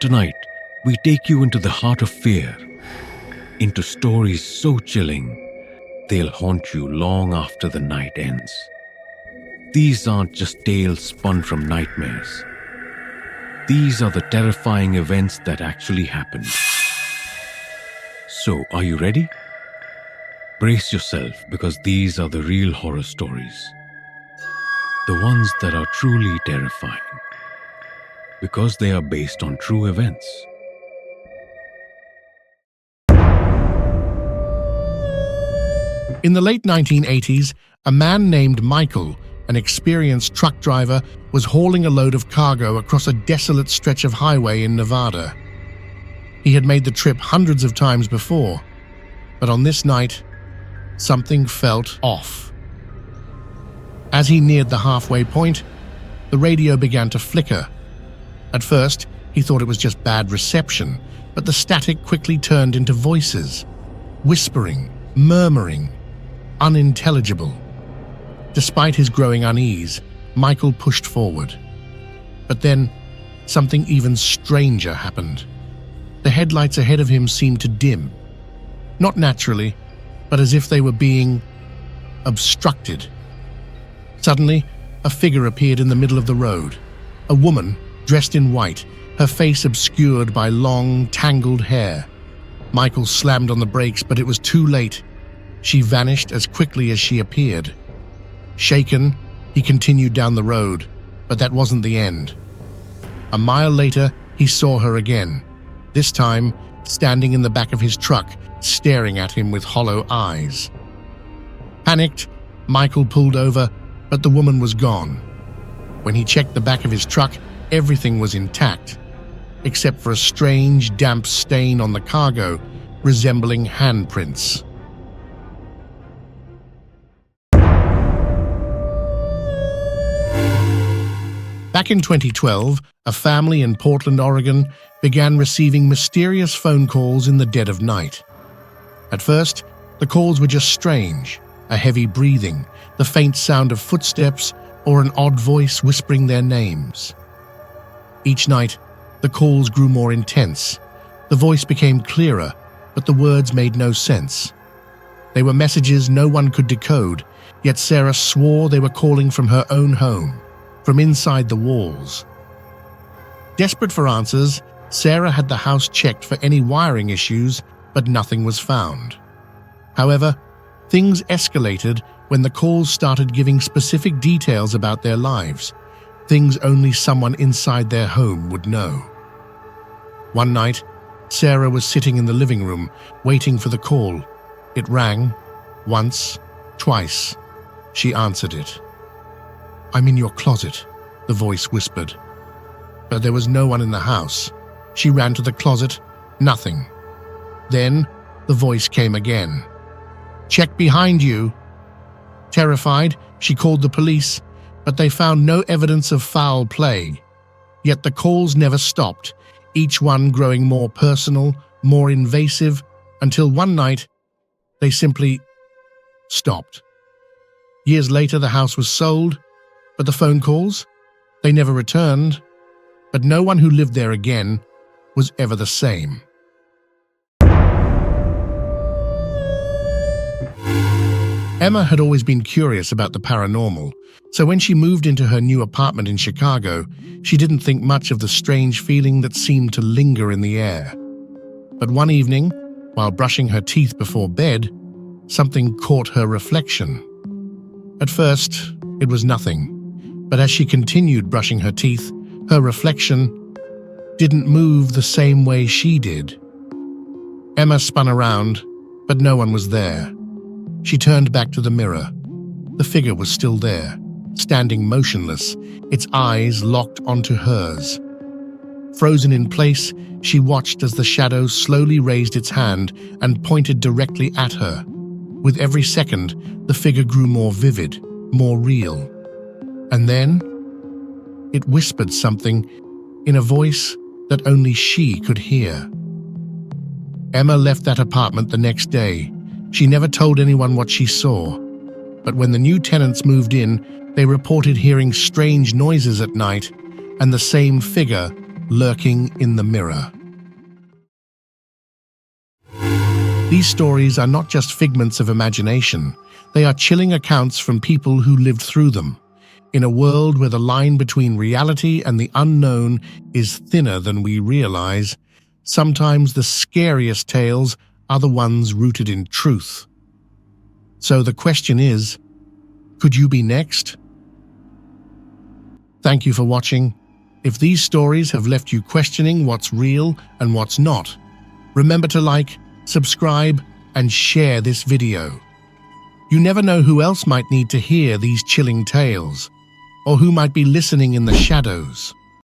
Tonight, we take you into the heart of fear, into stories so chilling, they'll haunt you long after the night ends. These aren't just tales spun from nightmares. These are the terrifying events that actually happened. So, are you ready? Brace yourself, because these are the real horror stories. The ones that are truly terrifying. Because they are based on true events. In the late 1980s, a man named Michael, an experienced truck driver, was hauling a load of cargo across a desolate stretch of highway in Nevada. He had made the trip hundreds of times before, but on this night, something felt off. As he neared the halfway point, the radio began to flicker. At first, he thought it was just bad reception, but the static quickly turned into voices, whispering, murmuring, unintelligible. Despite his growing unease, Michael pushed forward. But then, something even stranger happened. The headlights ahead of him seemed to dim. Not naturally, but as if they were being obstructed. Suddenly, a figure appeared in the middle of the road. A woman, dressed in white, her face obscured by long, tangled hair. Michael slammed on the brakes, but it was too late. She vanished as quickly as she appeared. Shaken, he continued down the road, but that wasn't the end. A mile later, he saw her again, this time standing in the back of his truck, staring at him with hollow eyes. Panicked, Michael pulled over, but the woman was gone. When he checked the back of his truck, everything was intact, except for a strange, damp stain on the cargo, resembling handprints. Back in 2012, a family in Portland, Oregon, began receiving mysterious phone calls in the dead of night. At first, the calls were just strange, a heavy breathing, the faint sound of footsteps, or an odd voice whispering their names. Each night, the calls grew more intense. The voice became clearer, but the words made no sense. They were messages no one could decode, yet Sarah swore they were calling from her own home, from inside the walls. Desperate for answers, Sarah had the house checked for any wiring issues, but nothing was found. However, things escalated when the calls started giving specific details about their lives, things only someone inside their home would know. One night, Sarah was sitting in the living room, waiting for the call. It rang, once, twice. She answered it. "I'm in your closet," the voice whispered. But there was no one in the house. She ran to the closet, nothing. Then, the voice came again. "Check behind you." Terrified, she called the police, but they found no evidence of foul play. Yet the calls never stopped, each one growing more personal, more invasive, until one night, they simply stopped. Years later, the house was sold, but the phone calls, they never returned, but no one who lived there again was ever the same. Emma had always been curious about the paranormal, so when she moved into her new apartment in Chicago, she didn't think much of the strange feeling that seemed to linger in the air. But one evening, while brushing her teeth before bed, something caught her reflection. At first, it was nothing, but as she continued brushing her teeth, her reflection didn't move the same way she did. Emma spun around, but no one was there. She turned back to the mirror. The figure was still there, standing motionless, its eyes locked onto hers. Frozen in place, she watched as the shadow slowly raised its hand and pointed directly at her. With every second, the figure grew more vivid, more real. And then, it whispered something in a voice that only she could hear. Emma left that apartment the next day. She never told anyone what she saw. But when the new tenants moved in, they reported hearing strange noises at night and the same figure lurking in the mirror. These stories are not just figments of imagination, they are chilling accounts from people who lived through them. In a world where the line between reality and the unknown is thinner than we realize, sometimes the scariest tales are the ones rooted in truth. So the question is, could you be next? Thank you for watching. If these stories have left you questioning what's real and what's not, remember to like, subscribe, and share this video. You never know who else might need to hear these chilling tales, or who might be listening in the shadows.